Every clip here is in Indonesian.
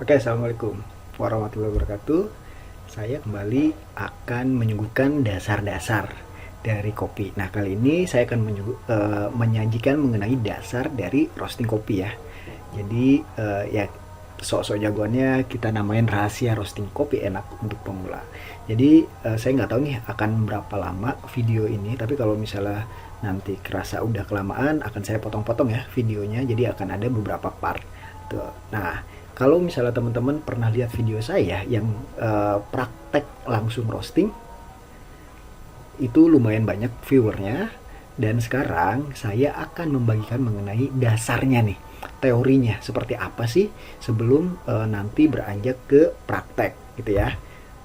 Oke, assalamualaikum warahmatullahi wabarakatuh. Saya kembali akan menyuguhkan dasar-dasar dari kopi. Nah, kali ini saya akan menyajikan mengenai dasar dari roasting kopi ya. Jadi ya sok-sok jagoannya kita namain rahasia roasting kopi enak untuk pemula. Jadi saya nggak tahu nih akan berapa lama video ini, tapi kalau misalnya nanti kerasa udah kelamaan akan saya potong-potong ya videonya. Jadi akan ada beberapa part. Tuh. Nah, kalau misalnya teman-teman pernah lihat video saya yang praktek langsung roasting, itu lumayan banyak viewernya. Dan sekarang saya akan membagikan mengenai dasarnya nih, teorinya seperti apa sih sebelum nanti beranjak ke praktek gitu ya.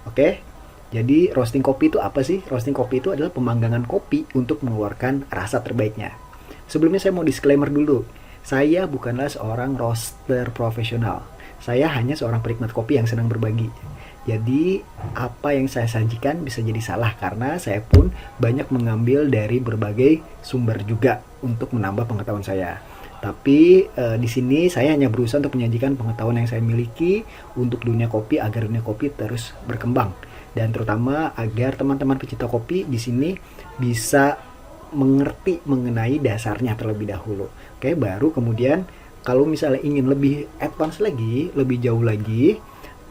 Oke, jadi roasting kopi itu apa sih? Roasting kopi itu adalah pemanggangan kopi untuk mengeluarkan rasa terbaiknya. Sebelumnya saya mau disclaimer dulu, saya bukanlah seorang roaster profesional. Saya hanya seorang penikmat kopi yang senang berbagi. Jadi apa yang saya sajikan bisa jadi salah karena saya pun banyak mengambil dari berbagai sumber juga untuk menambah pengetahuan saya. Tapi di sini saya hanya berusaha untuk menyajikan pengetahuan yang saya miliki untuk dunia kopi agar dunia kopi terus berkembang dan terutama agar teman-teman pecinta kopi di sini bisa mengerti mengenai dasarnya terlebih dahulu. Oke, baru kemudian kalau misalnya ingin lebih advance lagi, lebih jauh lagi,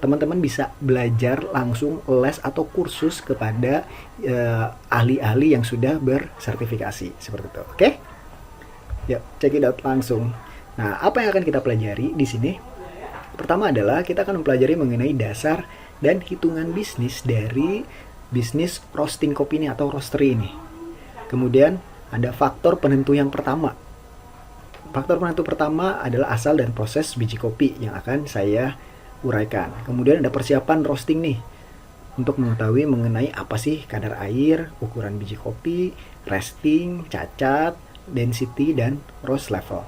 teman-teman bisa belajar langsung les atau kursus kepada ahli-ahli yang sudah bersertifikasi seperti itu. Oke? Yuk, check it out langsung. Nah, apa yang akan kita pelajari di sini? Pertama adalah kita akan mempelajari mengenai dasar dan hitungan bisnis dari bisnis roasting kopi ini atau roastery ini. Kemudian ada faktor penentu yang pertama. Faktor penentu pertama adalah asal dan proses biji kopi yang akan saya uraikan. Kemudian ada persiapan roasting nih, untuk mengetahui mengenai apa sih kadar air, ukuran biji kopi, resting, cacat, density, dan roast level.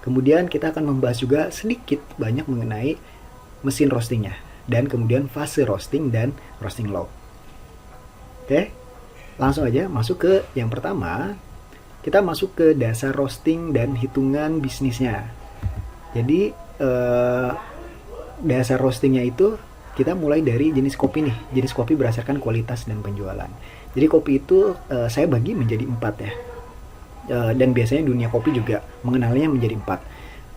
Kemudian kita akan membahas juga sedikit banyak mengenai mesin roastingnya, dan kemudian fase roasting dan roasting low. Oke, langsung aja masuk ke yang pertama. Kita masuk ke dasar roasting dan hitungan bisnisnya. Jadi dasar roastingnya itu kita mulai dari jenis kopi nih. Jenis kopi berdasarkan kualitas dan penjualan. Jadi kopi itu saya bagi menjadi 4 ya. Dan biasanya dunia kopi juga mengenalnya menjadi 4.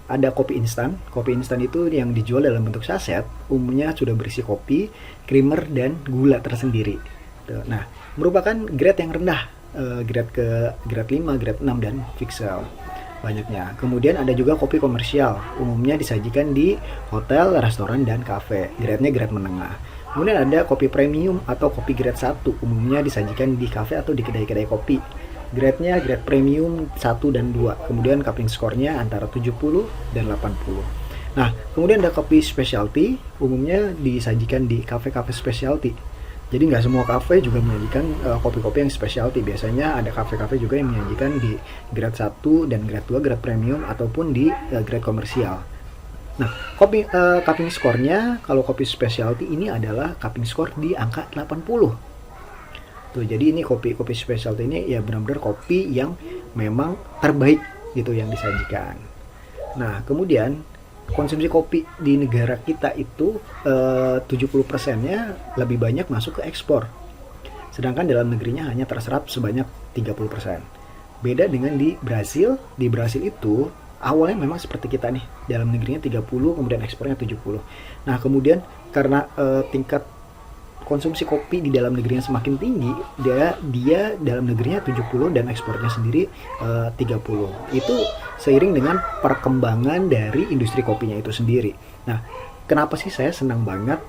Ada kopi instan. Kopi instan itu yang dijual dalam bentuk saset, umumnya sudah berisi kopi, creamer, dan gula tersendiri. Nah, merupakan grade yang rendah, grade 5, grade 6, dan Vixel banyaknya. Kemudian ada juga kopi komersial, umumnya disajikan di hotel, restoran, dan kafe. Grade-nya grade menengah. Kemudian ada kopi premium atau kopi grade 1, umumnya disajikan di kafe atau di kedai-kedai kopi. Grade-nya grade premium 1 dan 2. Kemudian cupping score-nya antara 70 dan 80. Nah, kemudian ada kopi specialty, umumnya disajikan di kafe-kafe specialty. Jadi nggak semua kafe juga menyajikan kopi-kopi yang specialty. Biasanya ada kafe-kafe juga yang menyajikan di grade 1 dan grade 2, grade premium, ataupun di grade komersial. Nah, cupping score-nya kalau kopi specialty ini adalah cupping score di angka 80. Tuh, jadi ini kopi specialty ini ya benar-benar kopi yang memang terbaik gitu yang disajikan. Nah, kemudian konsumsi kopi di negara kita itu 70%-nya lebih banyak masuk ke ekspor. Sedangkan dalam negerinya hanya terserap sebanyak 30%. Beda dengan di Brasil. Di Brasil itu awalnya memang seperti kita nih. Dalam negerinya 30, kemudian ekspornya 70. Nah, kemudian karena tingkat konsumsi kopi di dalam negerinya semakin tinggi, dia dalam negerinya 70 dan ekspornya sendiri 30. Itu seiring dengan perkembangan dari industri kopinya itu sendiri. Nah, kenapa sih saya senang banget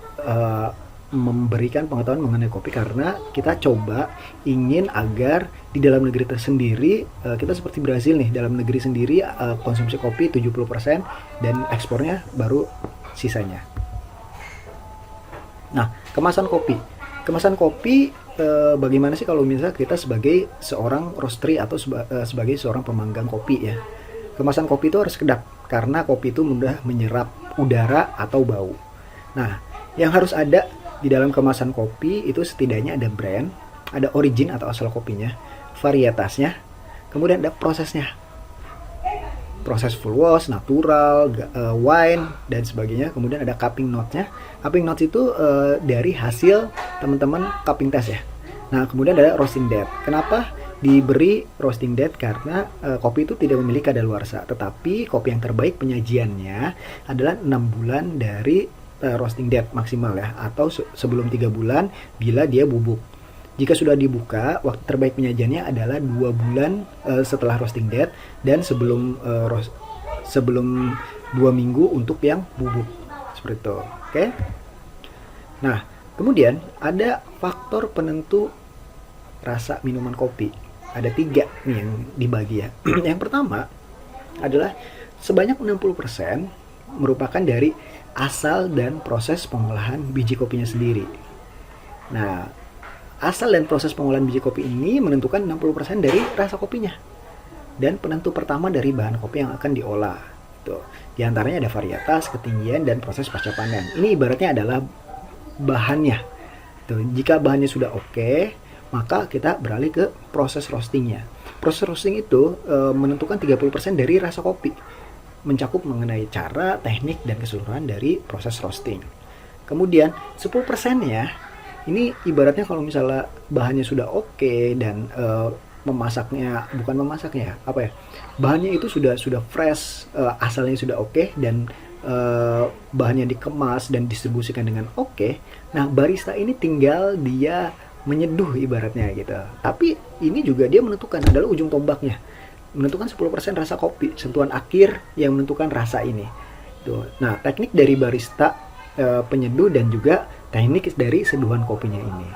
memberikan pengetahuan mengenai kopi? Karena kita coba ingin agar di dalam negeri tersendiri, kita seperti Brasil nih, dalam negeri sendiri konsumsi kopi 70% dan ekspornya baru sisanya. Nah, kemasan kopi. Kemasan kopi bagaimana sih kalau misalnya kita sebagai seorang roastery atau sebagai seorang pemanggang kopi ya. Kemasan kopi itu harus kedap karena kopi itu mudah menyerap udara atau bau. Nah, yang harus ada di dalam kemasan kopi itu setidaknya ada brand, ada origin atau asal kopinya, varietasnya, kemudian ada prosesnya. proses full wash, natural, wine dan sebagainya. Kemudian ada cupping notes-nya. Cupping notes itu dari hasil teman-teman cupping test ya. Nah, kemudian ada roasting date. Kenapa diberi roasting date? Karena kopi itu tidak memiliki kadaluarsa, tetapi kopi yang terbaik penyajiannya adalah 6 bulan dari roasting date maksimal ya, atau sebelum 3 bulan bila dia bubuk. Jika sudah dibuka, waktu terbaik penyajiannya adalah 2 bulan setelah roasting date dan sebelum 2 minggu untuk yang bubuk. Seperti itu. Oke. Nah, kemudian ada faktor penentu rasa minuman kopi. Ada 3 nih yang dibagi ya. Yang pertama adalah sebanyak 60% merupakan dari asal dan proses pengolahan biji kopinya sendiri. Nah, asal dan proses pengolahan biji kopi ini menentukan 60% dari rasa kopinya. Dan penentu pertama dari bahan kopi yang akan diolah. Tuh. Di antaranya ada varietas, ketinggian, dan proses pasca panen. Ini ibaratnya adalah bahannya. Tuh. Jika bahannya sudah oke, maka kita beralih ke proses roastingnya. Proses roasting itu menentukan 30% dari rasa kopi. Mencakup mengenai cara, teknik, dan keseluruhan dari proses roasting. Kemudian 10%-nya ini ibaratnya kalau misalnya bahannya sudah oke dan bahannya itu sudah fresh, asalnya sudah oke dan bahannya dikemas dan distribusikan dengan oke. Nah, barista ini tinggal dia menyeduh ibaratnya gitu. Tapi ini juga dia menentukan, adalah ujung tombaknya. Menentukan 10% rasa kopi, sentuhan akhir yang menentukan rasa ini. Tuh. Nah, teknik dari barista, penyeduh, dan juga teknik dari seduhan kopinya ini.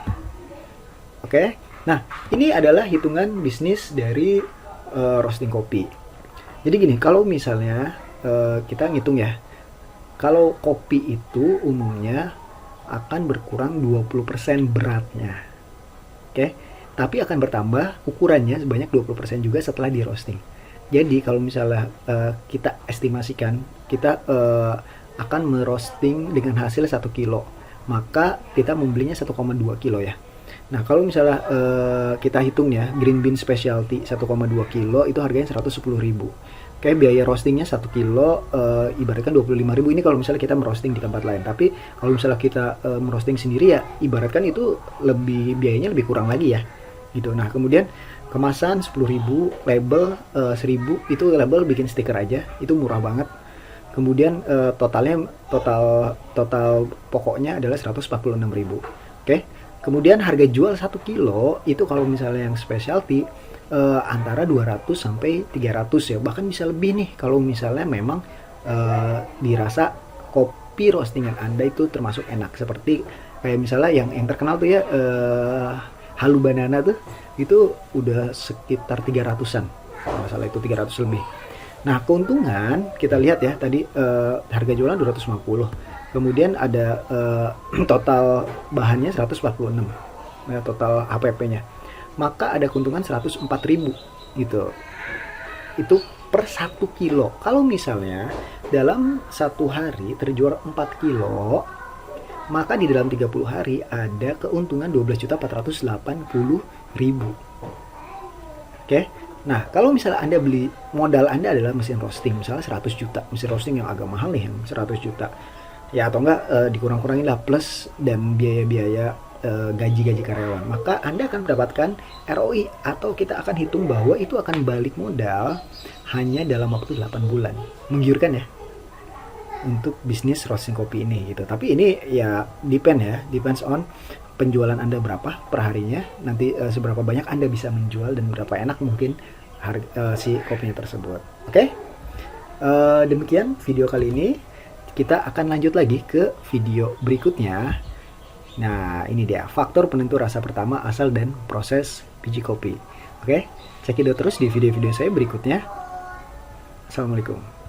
Oke. Nah, ini adalah hitungan bisnis dari roasting kopi. Jadi gini, kalau misalnya kita ngitung ya, kalau kopi itu umumnya akan berkurang 20% beratnya. Oke. Tapi akan bertambah ukurannya sebanyak 20% juga setelah di roasting. Jadi kalau misalnya kita estimasikan, kita akan merosting dengan hasil 1 kilo, maka kita membelinya 1,2 kilo ya. Nah, kalau misalnya kita hitung ya, green bean specialty 1,2 kilo itu harganya 110.000. Kayak biaya roastingnya 1 kilo ibaratkan 25.000. Ini kalau misalnya kita merosting di tempat lain. Tapi kalau misalnya kita merosting sendiri ya, ibaratkan itu biayanya lebih kurang lagi ya. Gitu. Nah, kemudian kemasan 10.000, label 1.000, itu label bikin stiker aja, itu murah banget. Kemudian total pokoknya adalah 146.000. Oke. Kemudian harga jual 1 kilo itu kalau misalnya yang specialty antara 200 sampai 300 ya. Bahkan bisa lebih nih kalau misalnya memang dirasa kopi roastingan Anda itu termasuk enak. Seperti kayak misalnya yang terkenal tuh ya, Halu Banana tuh, itu udah sekitar 300-an. Kalau masalah itu 300 lebih. Nah, keuntungan kita lihat ya tadi harga jualan 250. Kemudian ada total bahannya 146. Nah, total HPP-nya. Maka ada keuntungan 104.000 gitu. Itu per 1 kilo. Kalau misalnya dalam 1 hari terjual 4 kilo, maka di dalam 30 hari ada keuntungan 12.480.000. Oke. Nah, kalau misalnya Anda beli, modal Anda adalah mesin roasting, misalnya 100 juta, mesin roasting yang agak mahal nih, yang 100 juta. Ya, atau enggak dikurang-kurangin lah plus dan biaya-biaya gaji-gaji karyawan. Maka Anda akan mendapatkan ROI, atau kita akan hitung bahwa itu akan balik modal hanya dalam waktu 8 bulan. Menggiurkan ya untuk bisnis roasting kopi ini gitu. Tapi ini ya depends on penjualan Anda berapa per harinya, nanti seberapa banyak Anda bisa menjual dan berapa enak mungkin si kopinya tersebut. Oke? Demikian video kali ini. Kita akan lanjut lagi ke video berikutnya. Nah, ini dia faktor penentu rasa pertama, asal dan proses biji kopi. Oke? Cek video terus di video-video saya berikutnya. Assalamualaikum.